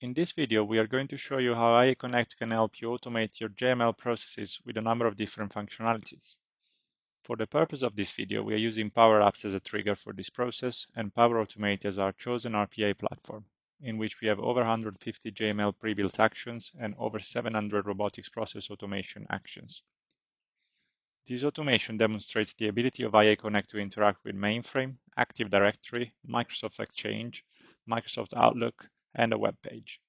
In this video, we are going to show you how IA-Connect can help you automate your JML processes with a number of different functionalities. For the purpose of this video, we are using PowerApps as a trigger for this process and Power Automate as our chosen RPA platform, in which we have over 150 JML pre-built actions and over 700 robotics process automation actions. This automation demonstrates the ability of IA-Connect to interact with Mainframe, Active Directory, Microsoft Exchange, Microsoft Outlook, and a web page.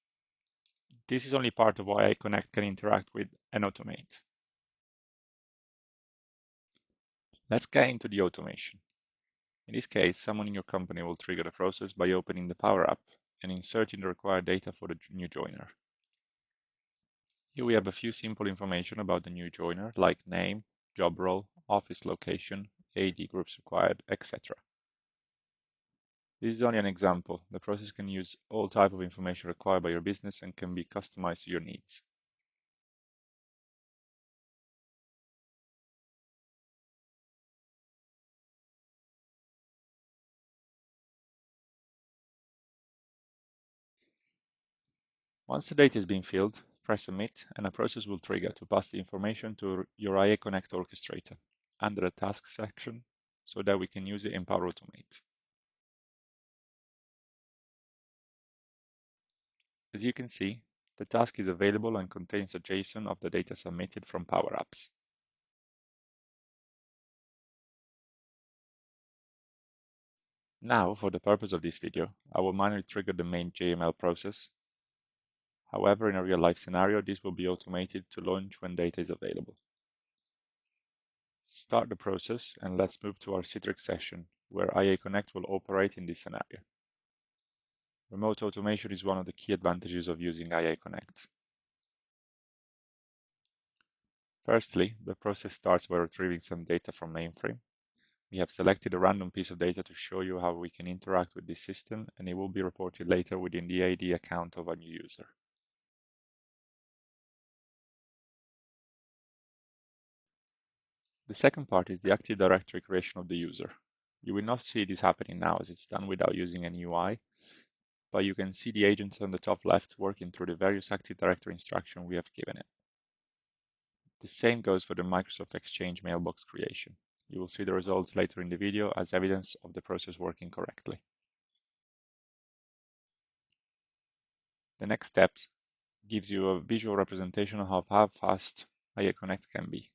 This is only part of what IA-Connect can interact with and automate. Let's get into the automation. In this case, someone in your company will trigger the process by opening the Power App and inserting the required data for the new joiner. Here we have a few simple information about the new joiner, like name, job role, office location, AD groups required, etc. This is only an example. The process can use all type of information required by your business and can be customized to your needs. Once the data has been filled, press Submit and a process will trigger to pass the information to your IA-Connect Orchestrator under the Tasks section so that we can use it in Power Automate. As you can see, the task is available and contains a JSON of the data submitted from PowerApps. Now, for the purpose of this video, I will manually trigger the main JML process. However, in a real-life scenario, this will be automated to launch when data is available. Start the process and let's move to our Citrix session, where IA-Connect will operate in this scenario. Remote automation is one of the key advantages of using IA-Connect. Firstly, the process starts by retrieving some data from Mainframe. We have selected a random piece of data to show you how we can interact with this system, and it will be reported later within the ID account of a new user. The second part is the Active Directory creation of the user. You will not see this happening now as it's done without using any UI, but you can see the agent on the top left working through the various Active Directory instructions we have given it. The same goes for the Microsoft Exchange mailbox creation. You will see the results later in the video as evidence of the process working correctly. The next steps gives you a visual representation of how fast IA-Connect can be.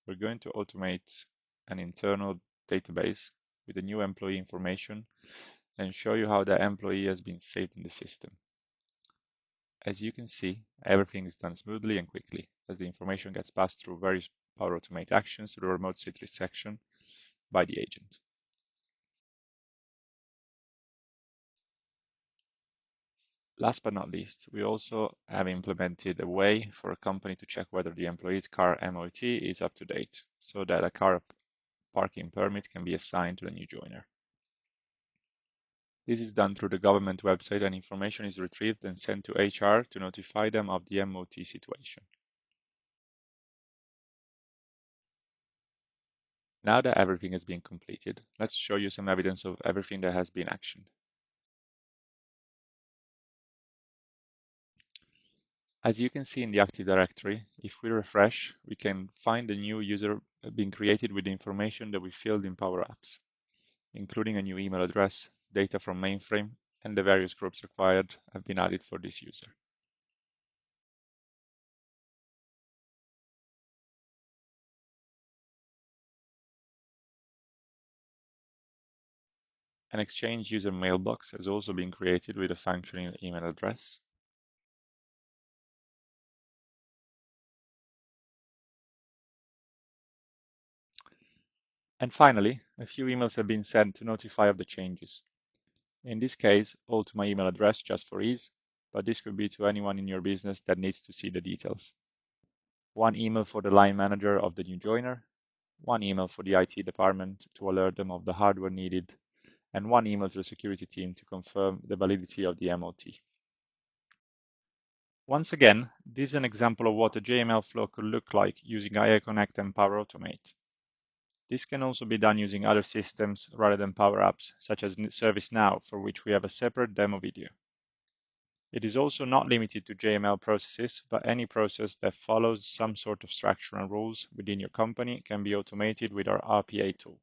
We're going to automate an internal database with the new employee information and show you how the employee has been saved in the system. As you can see, everything is done smoothly and quickly as the information gets passed through various Power Automate actions to the remote Citrix section by the agent. Last but not least, we also have implemented a way for a company to check whether the employee's car MOT is up to date, so that a car parking permit can be assigned to the new joiner. This is done through the government website, and information is retrieved and sent to HR to notify them of the MOT situation. Now that everything has been completed, let's show you some evidence of everything that has been actioned. As you can see in the Active Directory, if we refresh, we can find a new user being created with the information that we filled in PowerApps, including a new email address, data from Mainframe, and the various groups required have been added for this user. An Exchange user mailbox has also been created with a functioning email address. And finally, a few emails have been sent to notify of the changes. In this case, all to my email address just for ease, but this could be to anyone in your business that needs to see the details. One email for the line manager of the new joiner, one email for the IT department to alert them of the hardware needed, and one email to the security team to confirm the validity of the MOT. Once again, this is an example of what a JML flow could look like using IA-Connect and Power Automate. This can also be done using other systems rather than PowerApps, such as ServiceNow, for which we have a separate demo video. It is also not limited to JML processes, but any process that follows some sort of structure and rules within your company can be automated with our RPA tool.